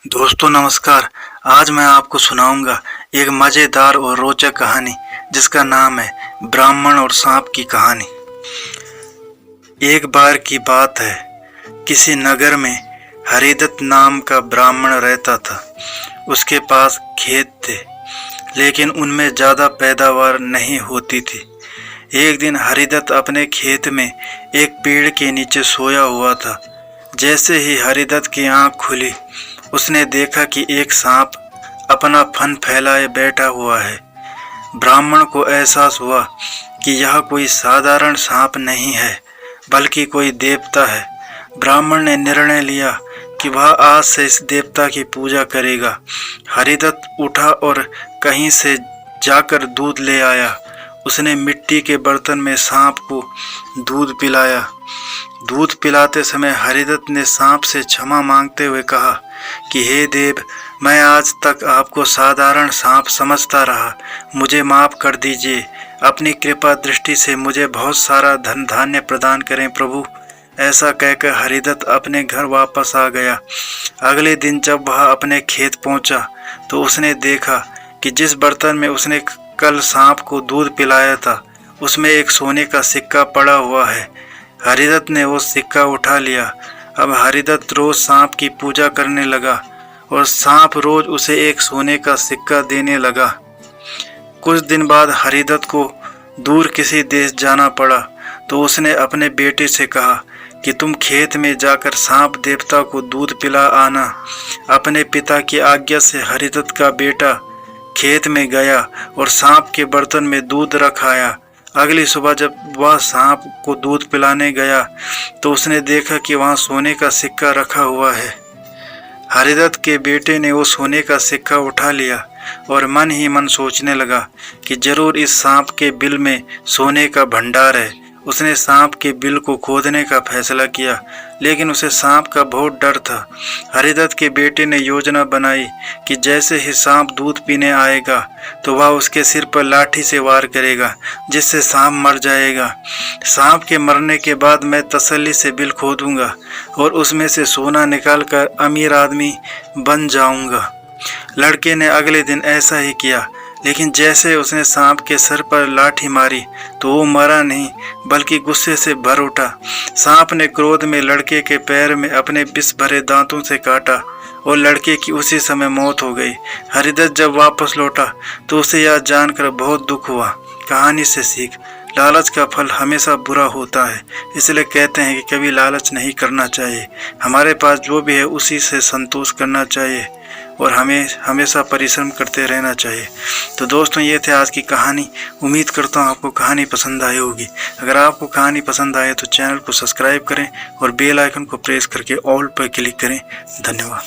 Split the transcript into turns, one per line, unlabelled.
दोस्तों नमस्कार। आज मैं आपको सुनाऊंगा एक मज़ेदार और रोचक कहानी जिसका नाम है ब्राह्मण और सांप की कहानी। एक बार की बात है, किसी नगर में हरिदत्त नाम का ब्राह्मण रहता था। उसके पास खेत थे, लेकिन उनमें ज़्यादा पैदावार नहीं होती थी। एक दिन हरिदत्त अपने खेत में एक पेड़ के नीचे सोया हुआ था। जैसे ही हरिदत्त की आंख खुली, उसने देखा कि एक सांप अपना फन फैलाए बैठा हुआ है। ब्राह्मण को एहसास हुआ कि यह कोई साधारण सांप नहीं है, बल्कि कोई देवता है। ब्राह्मण ने निर्णय लिया कि वह आज से इस देवता की पूजा करेगा। हरिदत्त उठा और कहीं से जाकर दूध ले आया। उसने मिट्टी के बर्तन में सांप को दूध पिलाया। दूध पिलाते समय हरिदत्त ने सांप से क्षमा मांगते हुए कहा कि हे देव, मैं आज तक आपको साधारण सांप समझता रहा, मुझे माफ़ कर दीजिए। अपनी कृपा दृष्टि से मुझे बहुत सारा धन धान्य प्रदान करें प्रभु। ऐसा कहकर हरिदत्त अपने घर वापस आ गया। अगले दिन जब वह अपने खेत पहुंचा, तो उसने देखा कि जिस बर्तन में उसने कल सांप को दूध पिलाया था, उसमें एक सोने का सिक्का पड़ा हुआ है। हरिदत्त ने वो सिक्का उठा लिया। अब हरिदत्त रोज सांप की पूजा करने लगा और सांप रोज उसे एक सोने का सिक्का देने लगा। कुछ दिन बाद हरिदत्त को दूर किसी देश जाना पड़ा, तो उसने अपने बेटे से कहा कि तुम खेत में जाकर सांप देवता को दूध पिला आना। अपने पिता की आज्ञा से हरिदत्त का बेटा खेत में गया और सांप के बर्तन में दूध रख आया। अगली सुबह जब वह सांप को दूध पिलाने गया, तो उसने देखा कि वहाँ सोने का सिक्का रखा हुआ है। हरिदत्त के बेटे ने वो सोने का सिक्का उठा लिया और मन ही मन सोचने लगा कि जरूर इस सांप के बिल में सोने का भंडार है। उसने सांप के बिल को खोदने का फैसला किया, लेकिन उसे सांप का बहुत डर था। हरिदत्त के बेटे ने योजना बनाई कि जैसे ही सांप दूध पीने आएगा, तो वह उसके सिर पर लाठी से वार करेगा, जिससे सांप मर जाएगा। सांप के मरने के बाद मैं तसल्ली से बिल खोदूंगा और उसमें से सोना निकालकर अमीर आदमी बन जाऊंगा। लड़के ने अगले दिन ऐसा ही किया, लेकिन जैसे उसने सांप के सर पर लाठी मारी, तो वो मरा नहीं, बल्कि गुस्से से भर उठा। सांप ने क्रोध में लड़के के पैर में अपने विष भरे दांतों से काटा और लड़के की उसी समय मौत हो गई। हरिदत्त जब वापस लौटा, तो उसे यह जानकर बहुत दुख हुआ। कहानी से सीख, लालच का फल हमेशा बुरा होता है, इसलिए कहते हैं कि कभी लालच नहीं करना चाहिए। हमारे पास जो भी है उसी से संतोष करना चाहिए और हमें हमेशा परिश्रम करते रहना चाहिए। तो दोस्तों, ये थे आज की कहानी। उम्मीद करता हूँ आपको कहानी पसंद आई होगी। अगर आपको कहानी पसंद आए तो चैनल को सब्सक्राइब करें और बेल आइकन को प्रेस करके ऑल पर क्लिक करें। धन्यवाद।